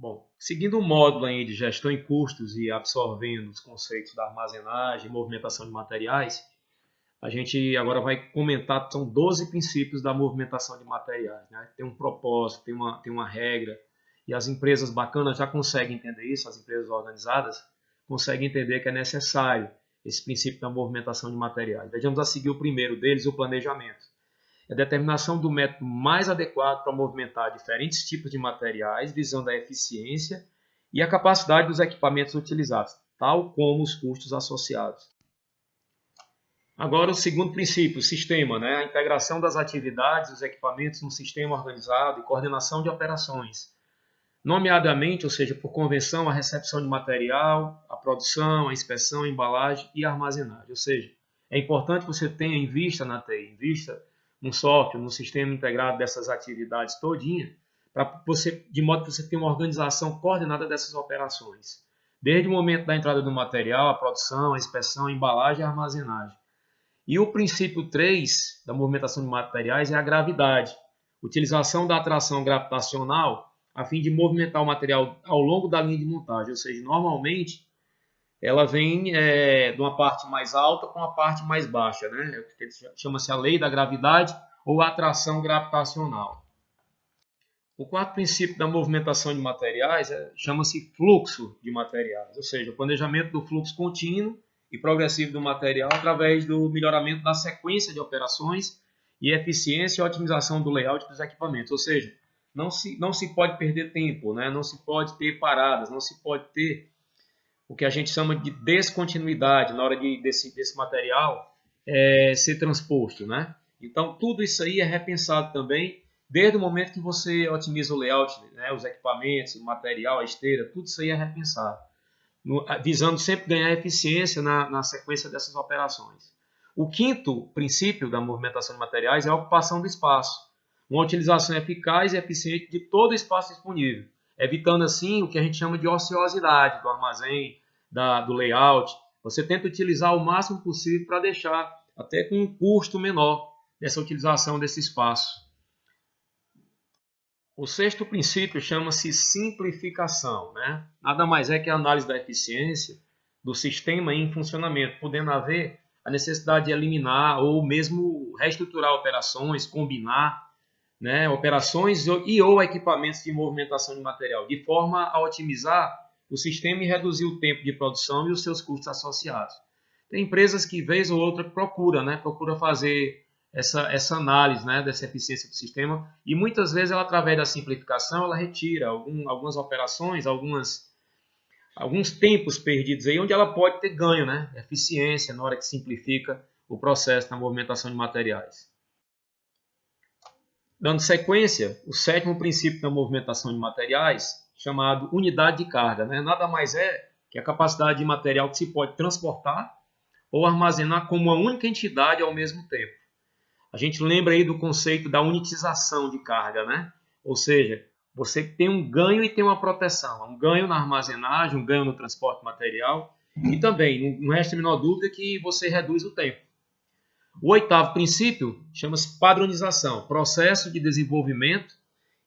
Bom, seguindo o módulo aí de gestão em custos e absorvendo os conceitos da armazenagem e movimentação de materiais, a gente agora vai comentar, são 12 princípios da movimentação de materiais, né? Tem um propósito, tem uma regra, e as empresas bacanas já conseguem entender isso, as empresas organizadas conseguem entender que é necessário esse princípio da movimentação de materiais. Vejamos a seguir o primeiro deles, o planejamento. É a determinação do método mais adequado para movimentar diferentes tipos de materiais, visando a eficiência e a capacidade dos equipamentos utilizados, tal como os custos associados. Agora, o segundo princípio, o sistema, né? A integração das atividades, dos equipamentos no sistema organizado e coordenação de operações. Nomeadamente, ou seja, por convenção, a recepção de material, a produção, a inspeção, a embalagem e a armazenagem. Ou seja, é importante que você tenha em vista na TI, em vista num software, num sistema integrado dessas atividades todinha, de modo que você tenha uma organização coordenada dessas operações. Desde o momento da entrada do material, a produção, a inspeção, a embalagem e a armazenagem. E o princípio 3 da movimentação de materiais é a gravidade. Utilização da atração gravitacional a fim de movimentar o material ao longo da linha de montagem. Ou seja, normalmente ela vem de uma parte mais alta para uma parte mais baixa, né? Chama-se a lei da gravidade ou atração gravitacional. O quarto princípio da movimentação de materiais chama-se fluxo de materiais, ou seja, o planejamento do fluxo contínuo e progressivo do material através do melhoramento da sequência de operações e eficiência e otimização do layout dos equipamentos. Ou seja, não se pode perder tempo, né? Não se pode ter paradas, não se pode ter o que a gente chama de descontinuidade na hora desse material ser transposto, né? Então, tudo isso aí é repensado também desde o momento que você otimiza o layout, né? Os equipamentos, o material, a esteira, tudo isso aí é repensado, visando sempre ganhar eficiência na sequência dessas operações. O quinto princípio da movimentação de materiais é a ocupação do espaço, uma utilização eficaz e eficiente de todo o espaço disponível, evitando assim o que a gente chama de ociosidade do armazém, do layout. Você tenta utilizar o máximo possível para deixar até com um custo menor dessa utilização desse espaço. O sexto princípio chama-se simplificação, né? Nada mais é que a análise da eficiência do sistema em funcionamento, podendo haver a necessidade de eliminar ou mesmo reestruturar operações, combinar, né, operações ou equipamentos de movimentação de material, de forma a otimizar o sistema e reduzir o tempo de produção e os seus custos associados. Tem empresas que, vez ou outra, procura fazer essa análise, né, dessa eficiência do sistema, e muitas vezes ela, através da simplificação, ela retira algumas operações, alguns tempos perdidos aí, onde ela pode ter ganho, né, eficiência na hora que simplifica o processo da movimentação de materiais. Dando sequência, o sétimo princípio da movimentação de materiais, chamado unidade de carga, né, nada mais é que a capacidade de material que se pode transportar ou armazenar como uma única entidade ao mesmo tempo. A gente lembra aí do conceito da unitização de carga, né? Ou seja, você tem um ganho e tem uma proteção. Um ganho na armazenagem, um ganho no transporte de material e também, não resta a menor dúvida, que você reduz o tempo. O oitavo princípio chama-se padronização, processo de desenvolvimento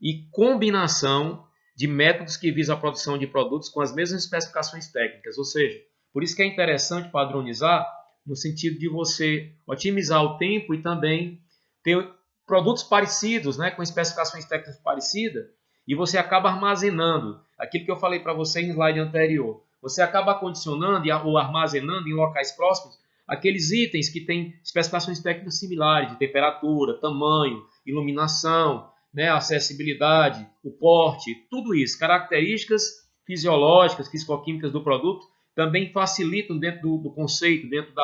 e combinação de métodos que visam a produção de produtos com as mesmas especificações técnicas. Ou seja, por isso que é interessante padronizar, no sentido de você otimizar o tempo e também ter produtos parecidos, né, com especificações técnicas parecidas, e você acaba armazenando aquilo que eu falei para você em slide anterior. Você acaba condicionando ou armazenando em locais próximos aqueles itens que têm especificações técnicas similares, de temperatura, tamanho, iluminação, né, acessibilidade, o porte, tudo isso, características fisiológicas, fisicoquímicas do produto, também facilitam dentro do conceito, dentro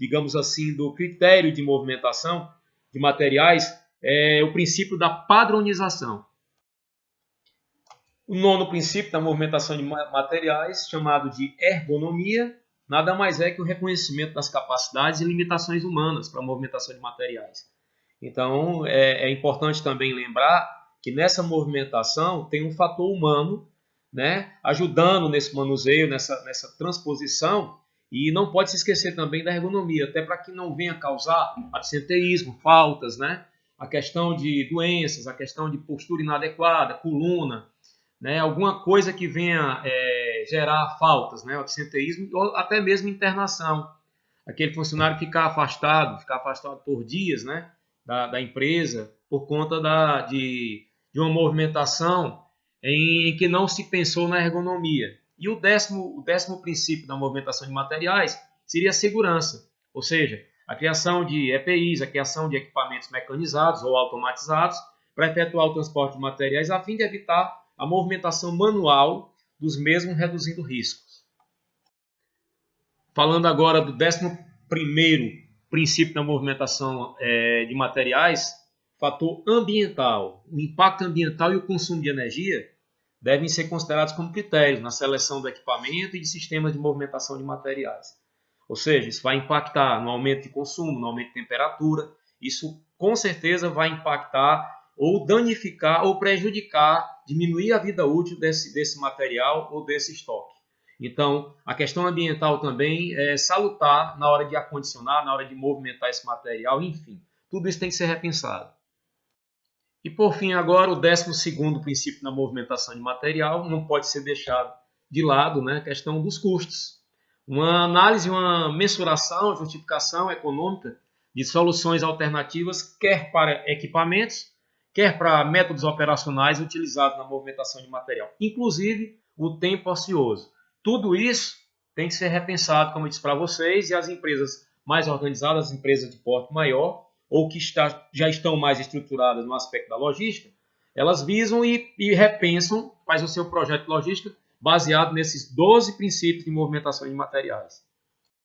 digamos assim, do critério de movimentação de materiais, o princípio da padronização. O nono princípio da movimentação de materiais, chamado de ergonomia, nada mais é que o reconhecimento das capacidades e limitações humanas para a movimentação de materiais. Então, é importante também lembrar que nessa movimentação tem um fator humano, né, ajudando nesse manuseio, nessa transposição, e não pode se esquecer também da ergonomia, até para que não venha causar absenteísmo, faltas, né, a questão de doenças, a questão de postura inadequada, coluna, né, alguma coisa que venha gerar faltas, né, absenteísmo ou até mesmo internação. Aquele funcionário ficar afastado por dias, né, da empresa por conta de uma movimentação em que não se pensou na ergonomia. E o décimo princípio da movimentação de materiais seria a segurança, ou seja, a criação de EPIs, a criação de equipamentos mecanizados ou automatizados para efetuar o transporte de materiais a fim de evitar a movimentação manual dos mesmos, reduzindo riscos. Falando agora do 11º princípio da movimentação de materiais, fator ambiental. O impacto ambiental e o consumo de energia devem ser considerados como critérios na seleção do equipamento e de sistemas de movimentação de materiais. Ou seja, isso vai impactar no aumento de consumo, no aumento de temperatura. Isso com certeza vai impactar ou danificar ou prejudicar, diminuir a vida útil desse material ou desse estoque. Então, a questão ambiental também é salutar na hora de acondicionar, na hora de movimentar esse material, enfim. Tudo isso tem que ser repensado. E por fim, agora, o 12º princípio da movimentação de material não pode ser deixado de lado, né? A questão dos custos. Uma análise, uma mensuração, justificação econômica de soluções alternativas, quer para equipamentos, quer para métodos operacionais utilizados na movimentação de material, inclusive o tempo ocioso. Tudo isso tem que ser repensado, como eu disse para vocês, e as empresas mais organizadas, as empresas de porte maior, ou que já estão mais estruturadas no aspecto da logística, elas visam e repensam, faz o seu projeto de logística baseado nesses 12 princípios de movimentação de materiais.